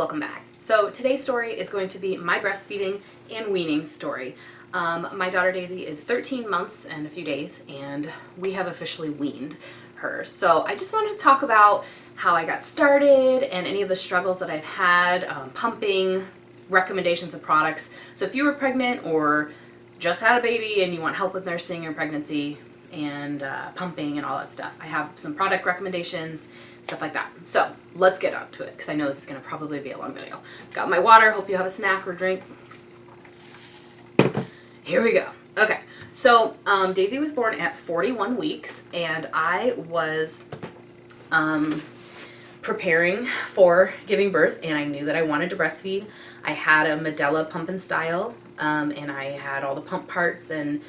welcome back. So today's story is going to be my breastfeeding and weaning story. My daughter Daisy is 13 months and a few days, and we have officially weaned her. So I just wanted to talk about how I got started and any of the struggles that I've had, pumping, recommendations of products. So if you were pregnant or just had a baby and you want help with nursing your pregnancy and pumping and all that stuff, I have some product recommendations, stuff like that. So let's get on to it, because I know this is going to probably be a long video. Got my water. Hope you have a snack or drink. Here we go. Okay, so Daisy was born at 41 weeks, and I was preparing for giving birth, and I knew that I wanted to breastfeed. I had a Medela pump and style, and I had all the pump parts and,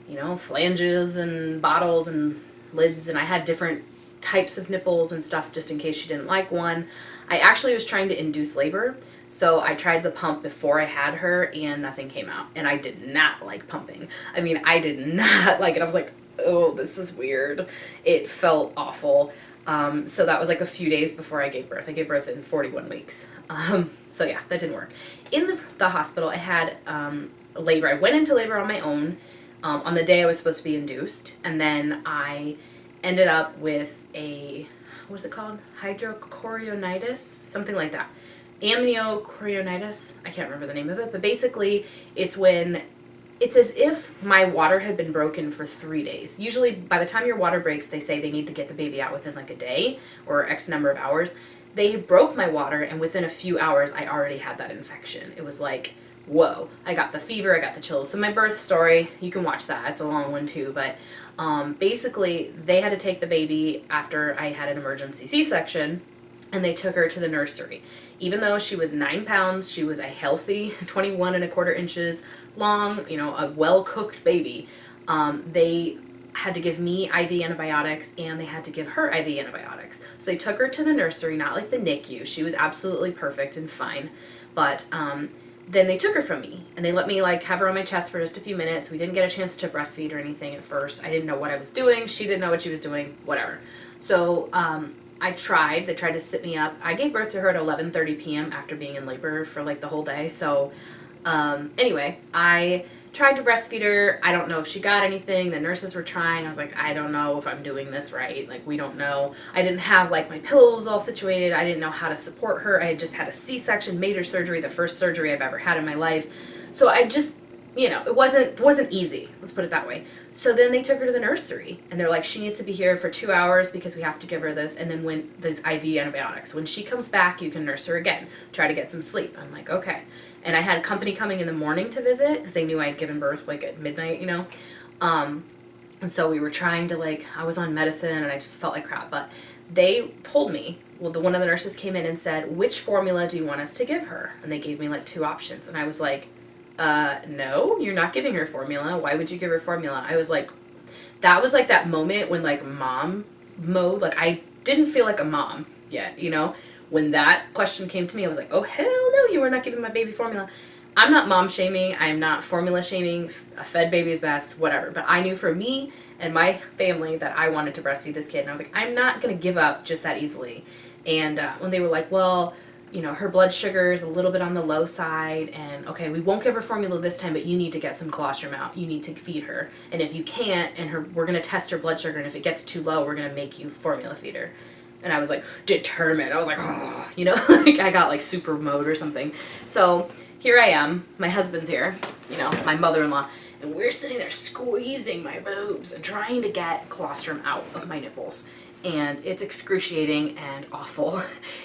you know, flanges and bottles and lids, and I had different types of nipples and stuff just in case she didn't like one. I actually was trying to induce labor, so I tried the pump before I had her and nothing came out, and I did not like pumping. I mean, I did not like it. I was like, oh, this is weird. It felt awful. So that was like a few days before I gave birth. I gave birth in 41 weeks. So yeah, that didn't work. In the hospital, I had labor. I went into labor on my own on the day I was supposed to be induced, and then I ended up with a, what's it called? Hydrochorionitis? Something like that. Amniochorionitis? I can't remember the name of it, but basically it's when it's as if my water had been broken for 3 days. Usually by the time your water breaks, they say they need to get the baby out within like a day or X number of hours. They broke my water, and within a few hours I already had that infection. It was like, whoa. I got the fever, I got the chills. So my birth story, you can watch that. It's a long one too, but basically they had to take the baby after I had an emergency C-section, and they took her to the nursery. Even though she was 9 pounds, she was a healthy 21¼ inches long, you know, a well-cooked baby. They had to give me IV antibiotics, and they had to give her IV antibiotics. So they took her to the nursery, not like the NICU. She was absolutely perfect and fine. But then they took her from me, and they let me like have her on my chest for just a few minutes. We didn't get a chance to breastfeed or anything at first. I didn't know what I was doing. She didn't know what she was doing, whatever. So they tried to sit me up. I gave birth to her at 11:30 p.m. after being in labor for like the whole day. So anyway, I tried to breastfeed her. I don't know if she got anything. The nurses were trying. I was like, I don't know if I'm doing this right. Like, we don't know. I didn't have like my pillows all situated. I didn't know how to support her. I had just had a C-section, major surgery, the first surgery I've ever had in my life. So I just, you know, it wasn't easy. Let's put it that way. So then they took her to the nursery, and they're like, she needs to be here for 2 hours because we have to give her this, and then when these IV antibiotics. When she comes back, you can nurse her again. Try to get some sleep. I'm like, okay. And I had company coming in the morning to visit because they knew I'd given birth like at midnight, you know. And so we were trying to like, I was on medicine and I just felt like crap. But they told me, well, one of the nurses came in and said, which formula do you want us to give her? And they gave me like 2 options. And I was like, no, you're not giving her formula. Why would you give her formula? I was like, that was like that moment when like mom mode, like I didn't feel like a mom yet, you know. When that question came to me, I was like, oh, hell no, you are not giving my baby formula. I'm not mom shaming. I'm not formula shaming. A fed baby is best, whatever. But I knew for me and my family that I wanted to breastfeed this kid. And I was like, I'm not going to give up just that easily. And when they were like, well, you know, her blood sugar is a little bit on the low side. And okay, we won't give her formula this time, but you need to get some colostrum out. You need to feed her. And if you can't, and we're going to test her blood sugar. And if it gets too low, we're going to make you formula feed her. And I was like determined. I was like, oh, you know, like I got like super mode or something. So here I am. My husband's here, you know, my mother-in-law, and we're sitting there squeezing my boobs and trying to get colostrum out of my nipples. And it's excruciating and awful.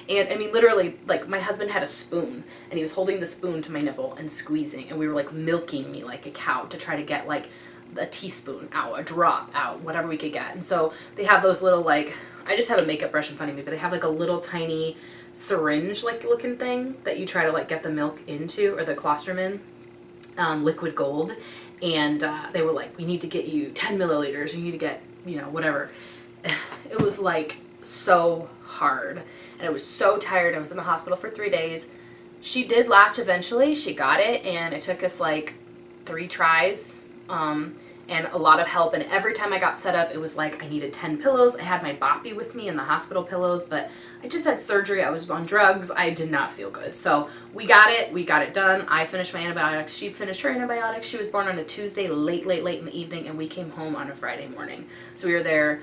And I mean, literally, like my husband had a spoon, and he was holding the spoon to my nipple and squeezing, and we were like milking me like a cow to try to get like a teaspoon out, a drop out, whatever we could get. And so they have those little like, I just have a makeup brush in front of me, but they have like a little tiny syringe like looking thing that you try to like get the milk into, or the colostrum in, liquid gold. And they were like, we need to get you 10 milliliters. You need to get, you know, whatever. It was like so hard, and I was so tired. I was in the hospital for 3 days. She did latch eventually. She got it, and it took us like 3 tries. and a lot of help. And every time I got set up, it was like I needed 10 pillows. I had my boppy with me and the hospital pillows, but I just had surgery. I was on drugs. I did not feel good. So we got it done. I finished my antibiotics. She finished her antibiotics. She was born on a Tuesday, late in the evening, and we came home on a Friday morning. So we were there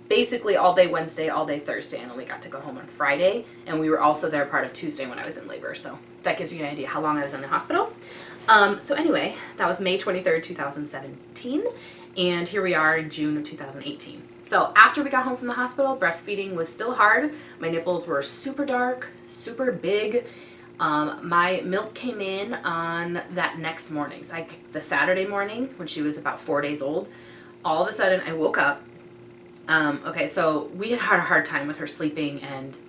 basically all day Wednesday, all day Thursday, and then we got to go home on Friday. And we were also there part of Tuesday when I was in labor. So that gives you an idea how long I was in the hospital. So anyway, that was May 23rd, 2017, and here we are in June of 2018. So after we got home from the hospital, breastfeeding was still hard. My nipples were super dark, super big. My milk came in on that next morning, so the Saturday morning when she was about 4 days old. All of a sudden I woke up. Okay, so we had a hard time with her sleeping, and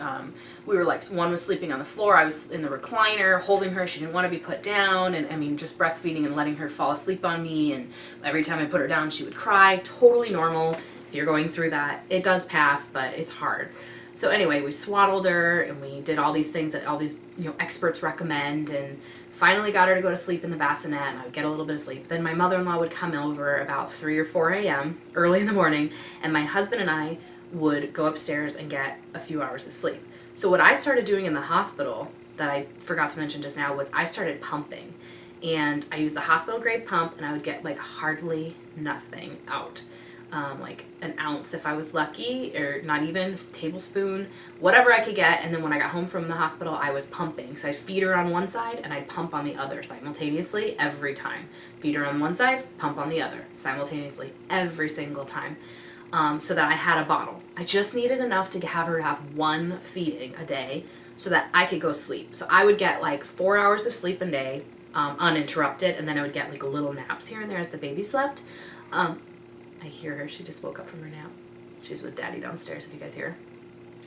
we were like, one was sleeping on the floor, I was in the recliner holding her, she didn't want to be put down, and I mean, just breastfeeding and letting her fall asleep on me, and every time I put her down she would cry. Totally normal if you're going through that. It does pass, but it's hard. So anyway, we swaddled her, and we did all these things that all these experts recommend, and finally got her to go to sleep in the bassinet, and I would get a little bit of sleep. Then my mother-in-law would come over about 3 or 4 a.m. early in the morning, and my husband and I would go upstairs and get a few hours of sleep. So what I started doing in the hospital that I forgot to mention just now was I started pumping. And I used the hospital grade pump, and I would get like hardly nothing out. Like an ounce if I was lucky, or not even, tablespoon, whatever I could get. And then when I got home from the hospital, I was pumping. So I'd feed her on one side and I'd pump on the other simultaneously every time. Feed her on one side, pump on the other simultaneously every single time. So that I had a bottle. I just needed enough to have her have one feeding a day so that I could go sleep. So I would get like 4 hours of sleep a day, uninterrupted, and then I would get like little naps here and there as the baby slept. I hear her. She just woke up from her nap. She's with Daddy downstairs, if you guys hear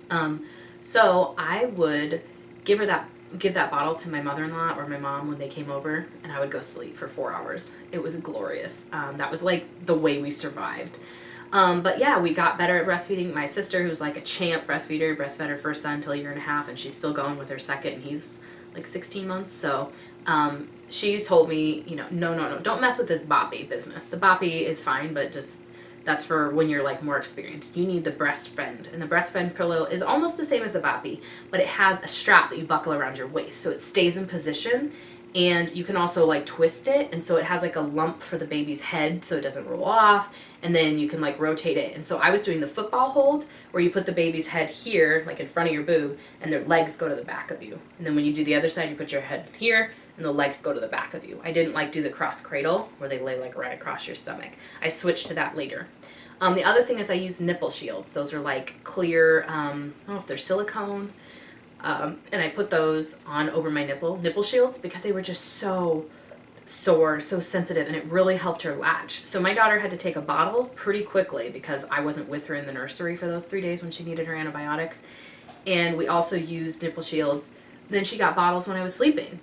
her. So I would give that bottle to my mother-in-law or my mom when they came over, and I would go sleep for 4 hours. It was glorious. That was like the way we survived. But yeah, we got better at breastfeeding. My sister, who's like a champ breastfeeder, breastfed her first son until 1.5 years, and she's still going with her second, and he's like 16 months. So she's told me, no, don't mess with this boppy business. The boppy is fine, but just that's for when you're like more experienced. You need the breastfed, and the breastfed pillow is almost the same as the boppy, but it has a strap that you buckle around your waist, so it stays in position, and you can also like twist it, and so it has like a lump for the baby's head so it doesn't roll off, and then you can like rotate it. And so I was doing the football hold where you put the baby's head here, like in front of your boob, and their legs go to the back of you. And then when you do the other side, you put your head here, and the legs go to the back of you. I didn't like do the cross cradle where they lay like right across your stomach. I switched to that later. The other thing is I use nipple shields. Those are like clear, I don't know if they're silicone, and I put those on over my nipple shields because they were just so sore, so sensitive, and it really helped her latch. So my daughter had to take a bottle pretty quickly because I wasn't with her in the nursery for those 3 days when she needed her antibiotics. And we also used nipple shields. Then she got bottles when I was sleeping.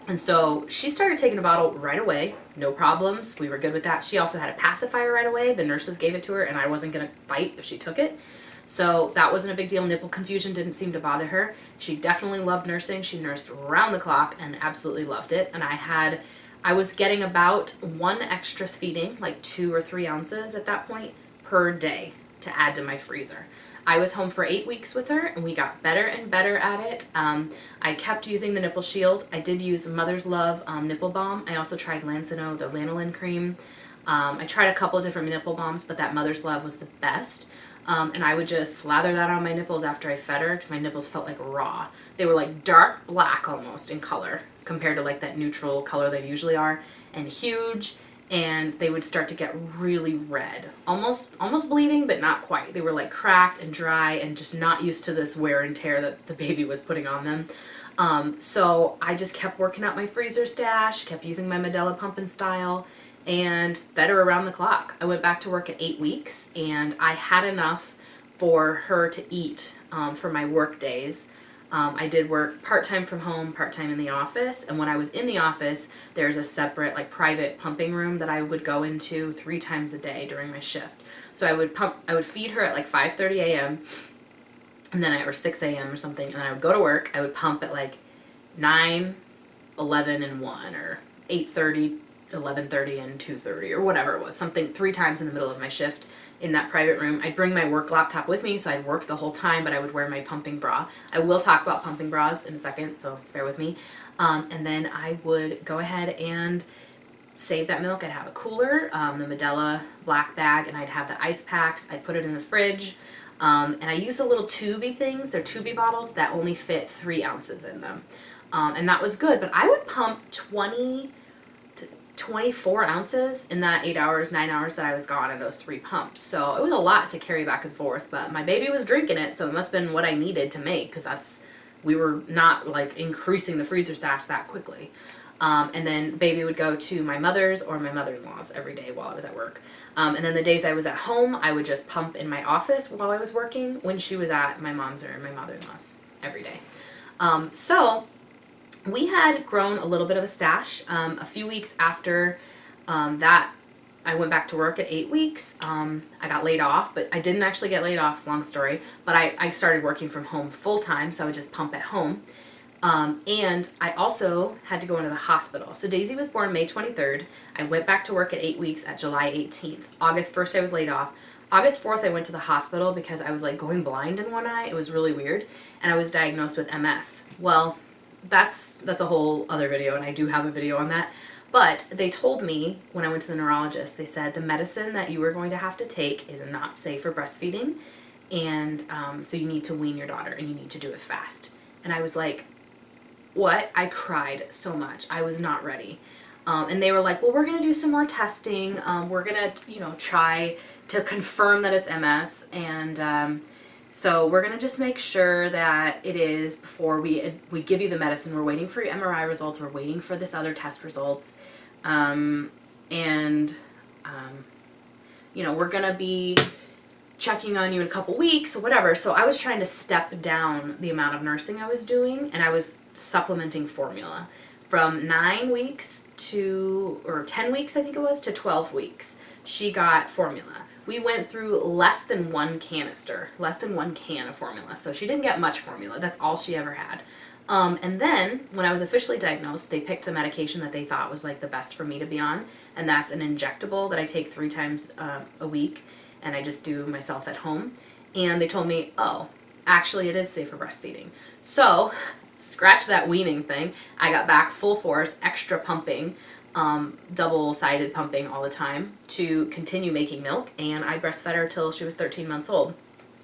And so she started taking a bottle right away, no problems. We were good with that. She also had a pacifier right away. The nurses gave it to her, and I wasn't going to fight if she took it. So that wasn't a big deal. Nipple confusion didn't seem to bother her. She definitely loved nursing. She nursed around the clock and absolutely loved it. And I was getting about one extra feeding, like 2 or 3 ounces at that point per day to add to my freezer. I was home for 8 weeks with her, and we got better and better at it. I kept using the nipple shield. I did use Mother's Love nipple balm. I also tried Lancino, the lanolin cream. I tried a couple of different nipple balms, but that Mother's Love was the best. And I would just slather that on my nipples after I fed her because my nipples felt like raw. They were like dark black almost in color compared to like that neutral color they usually are, and huge. And they would start to get really red, almost bleeding, but not quite. They were like cracked and dry and just not used to this wear and tear that the baby was putting on them. So I just kept working out my freezer stash, kept using my Medela pump and style, and fed her around the clock. I went back to work at 8 weeks, and I had enough for her to eat for my work days. I did work part-time from home, part-time in the office, and when I was in the office, there's a separate like private pumping room that I would go into 3 times a day during my shift. So I would feed her at like 5:30 a.m. and then or 6 a.m. or something, and then I would go to work. I would pump at like 9, 11, and 1, or 8:30, 11:30 and 2:30 or whatever it was, something 3 times in the middle of my shift in that private room. I'd bring my work laptop with me, so I'd work the whole time, but I would wear my pumping bra. I will talk about pumping bras in a second, so bear with me. And then I would go ahead and save that milk. I'd have a cooler, the Medela black bag, and I'd have the ice packs. I'd put it in the fridge. And I use the little tubey things. They're tubey bottles that only fit 3 ounces in them. And that was good, but I would pump 20 to 24 ounces in that 8 hours, 9 hours that I was gone in those 3 pumps. So it was a lot to carry back and forth, but my baby was drinking it, so it must have been what I needed to make, because we were not like increasing the freezer stash that quickly. And then baby would go to my mother's or my mother-in-law's every day while I was at work. And then the days I was at home, I would just pump in my office while I was working when she was at my mom's or my mother-in-law's every day. So we had grown a little bit of a stash. A few weeks after that, I went back to work at 8 weeks. I got laid off, but I didn't actually get laid off, long story. But I started working from home full time, so I would just pump at home. And I also had to go into the hospital. So Daisy was born May 23rd. I went back to work at 8 weeks at July 18th. August 1st, I was laid off. August 4th, I went to the hospital because I was like going blind in one eye. It was really weird. And I was diagnosed with MS. Well, that's a whole other video, and I do have a video on that. But they told me when I went to the neurologist, they said the medicine that you were going to have to take is not safe for breastfeeding. And so you need to wean your daughter, and you need to do it fast. And I was like, what? I cried so much. I was not ready. And they were like, well, we're going to do some more testing. We're going to, try to confirm that it's MS. And so we're going to just make sure that it is before we give you the medicine. We're waiting for your MRI results. We're waiting for this other test results. We're going to be checking on you in a couple weeks or whatever. So I was trying to step down the amount of nursing I was doing, and I was supplementing formula from 9 weeks or 10 weeks, I think it was, to 12 weeks. She got formula. We went through less than 1 canister, less than 1 can of formula. So she didn't get much formula. That's all she ever had. And then when I was officially diagnosed, they picked the medication that they thought was like the best for me to be on. And that's an injectable that I take 3 times a week. And I just do myself at home. And they told me, oh, actually it is safe for breastfeeding. So scratch that weaning thing. I got back full force, extra pumping, double-sided pumping all the time to continue making milk. And I breastfed her till she was 13 months old.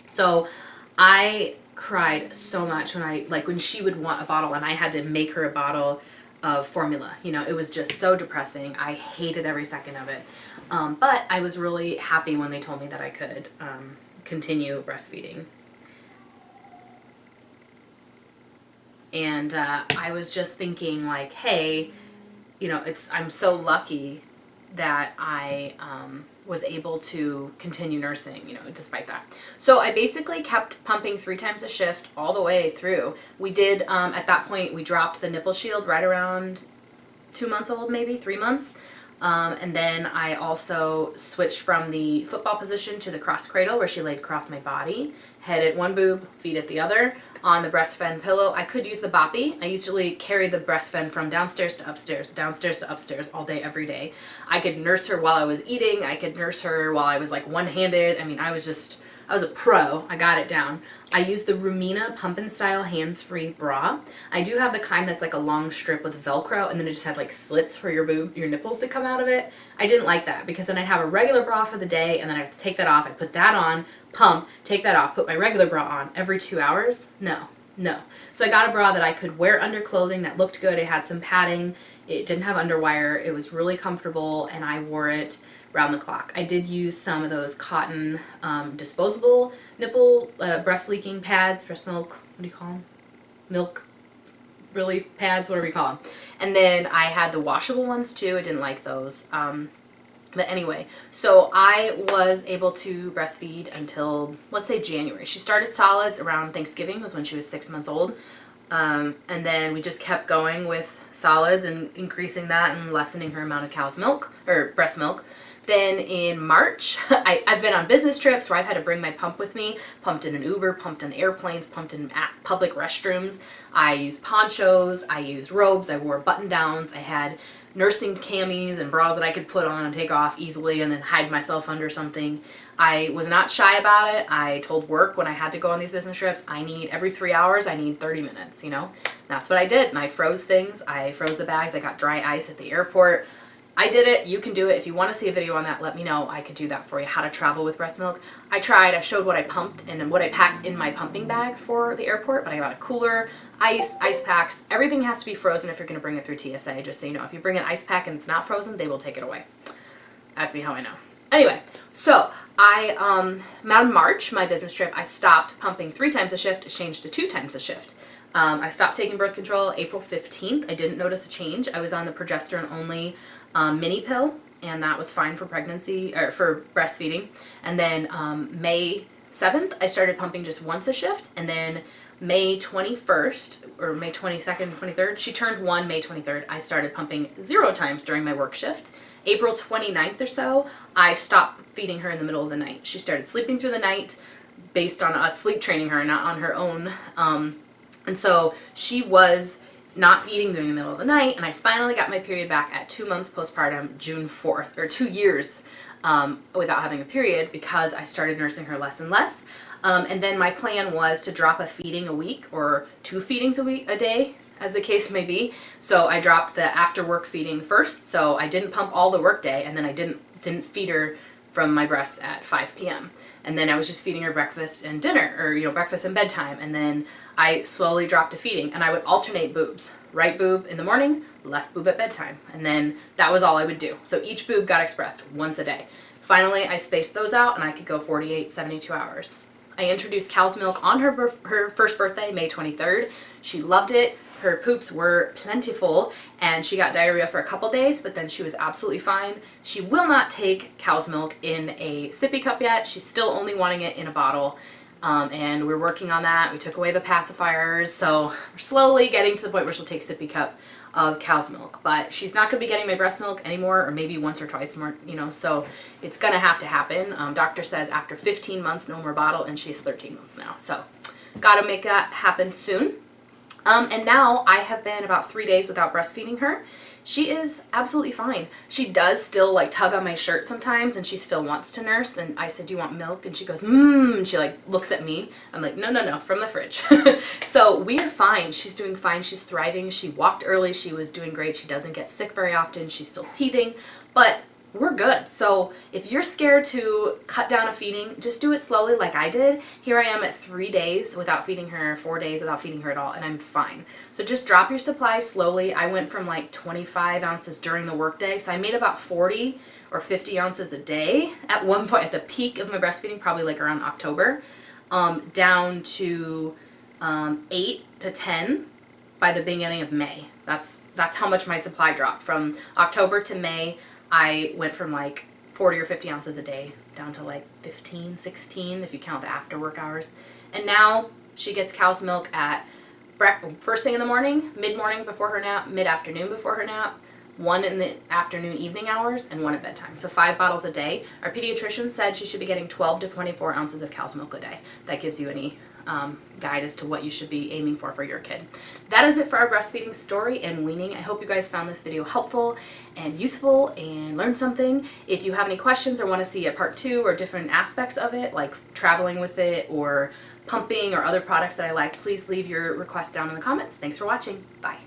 So I cried so much when she would want a bottle and I had to make her a bottle of formula. It was just so depressing. I hated every second of it. But I was really happy when they told me that I could continue breastfeeding. And I was just thinking like, hey, I'm so lucky that I was able to continue nursing, despite that. So I basically kept pumping 3 times a shift all the way through. We did, at that point, we dropped the nipple shield right around 2 months old, maybe 3 months. And then I also switched from the football position to the cross cradle where she laid across my body, head at one boob, feet at the other, on the breastfed pillow. I could use the boppy. I usually carry the breastfed from downstairs to upstairs all day, every day. I could nurse her while I was eating. I could nurse her while I was like one-handed. I mean, I was a pro. I got it down. I use the Rumina Pumpin' Style hands-free bra. I do have the kind that's like a long strip with Velcro, and then it just had like slits for your nipples to come out of it. I didn't like that because then I'd have a regular bra for the day, and then I'd have to take that off. I'd put that on, pump, take that off, put my regular bra on every 2 hours. No. So I got a bra that I could wear under clothing that looked good. It had some padding. It didn't have underwire. It was really comfortable, and I wore it round the clock. I did use some of those cotton disposable nipple breast leaking pads, breast milk, what do you call them? Milk relief pads, whatever you call them. And then I had the washable ones too. I didn't like those. But anyway, so I was able to breastfeed until, let's say, January. She started solids around Thanksgiving, was when she was 6 months old. And then we just kept going with solids and increasing that and lessening her amount of cow's milk, or breast milk. Then in March, I've been on business trips where I've had to bring my pump with me, pumped in an Uber, pumped in airplanes, pumped in public restrooms. I used ponchos, I used robes, I wore button downs, I had nursing camis and bras that I could put on and take off easily and then hide myself under something. I was not shy about it. I told work when I had to go on these business trips, every 3 hours, I need 30 minutes, you know? That's what I did. And I froze things. I froze the bags. I got dry ice at the airport. I did it. You can do it. If you want to see a video on that, let me know. I could do that for you. How to travel with breast milk. I tried. I showed what I pumped and what I packed in my pumping bag for the airport, but I got a cooler, ice packs. Everything has to be frozen if you're going to bring it through TSA, just so you know. If you bring an ice pack and it's not frozen, they will take it away. Ask me how I know. Anyway, so around March, my business trip, I stopped pumping 3 times a shift, changed to 2 times a shift. I stopped taking birth control April 15th. I didn't notice a change. I was on the progesterone only mini pill, and that was fine for pregnancy or for breastfeeding. And then May 7th, I started pumping just once a shift, and then May 21st or May 22nd, 23rd, she turned 1 May 23rd, I started pumping 0 times during my work shift. April 29th or so, I stopped feeding her in the middle of the night. She started sleeping through the night based on us sleep training her, not on her own. And so she was not eating during the middle of the night, and I finally got my period back at 2 months postpartum, June 4th, or 2 years without having a period because I started nursing her less and less. And then my plan was to drop a feeding a week or 2 feedings a day, as the case may be. So I dropped the after work feeding first, so I didn't pump all the work day, and then I didn't feed her from my breast at 5 p.m. And then I was just feeding her breakfast and dinner, or breakfast and bedtime, and then I slowly dropped to feeding, and I would alternate boobs. Right boob in the morning, left boob at bedtime, and then that was all I would do. So each boob got expressed once a day. Finally, I spaced those out, and I could go 48, 72 hours. I introduced cow's milk on her first birthday, May 23rd. She loved it. Her poops were plentiful, and she got diarrhea for a couple days, but then she was absolutely fine. She will not take cow's milk in a sippy cup yet. She's still only wanting it in a bottle, and we're working on that. We took away the pacifiers, so we're slowly getting to the point where she'll take sippy cup of cow's milk, but she's not going to be getting my breast milk anymore, or maybe once or twice more, so it's going to have to happen. Doctor says after 15 months, no more bottle, and she's 13 months now, so got to make that happen soon. And now I have been about 3 days without breastfeeding her. She is absolutely fine. She does still like tug on my shirt sometimes, and she still wants to nurse, and I said, do you want milk? And she goes, and she like looks at me. I'm like, no, from the fridge. So we are fine. She's doing fine. She's thriving. She walked early. She was doing great. She doesn't get sick very often. She's still teething, but we're good. So if you're scared to cut down a feeding, just do it slowly like I did. Here I am at 3 days without feeding her, 4 days without feeding her at all, and I'm fine. So just drop your supply slowly. I went from like 25 ounces during the workday, so I made about 40 or 50 ounces a day at one point at the peak of my breastfeeding, probably like around October, down to 8 to 10 by the beginning of May. That's how much my supply dropped. From October to May, I went from like 40 or 50 ounces a day down to like 15, 16 if you count the after work hours. And now she gets cow's milk at first thing in the morning, mid-morning before her nap, mid-afternoon before her nap, 1 in the afternoon evening hours, and 1 at bedtime. So 5 bottles a day. Our pediatrician said she should be getting 12 to 24 ounces of cow's milk a day. That gives you any guide as to what you should be aiming for your kid. That is it for our breastfeeding story and weaning. I hope you guys found this video helpful and useful and learned something. If you have any questions or want to see a part 2 or different aspects of it, like traveling with it or pumping or other products that I like, please leave your requests down in the comments. Thanks for watching. Bye.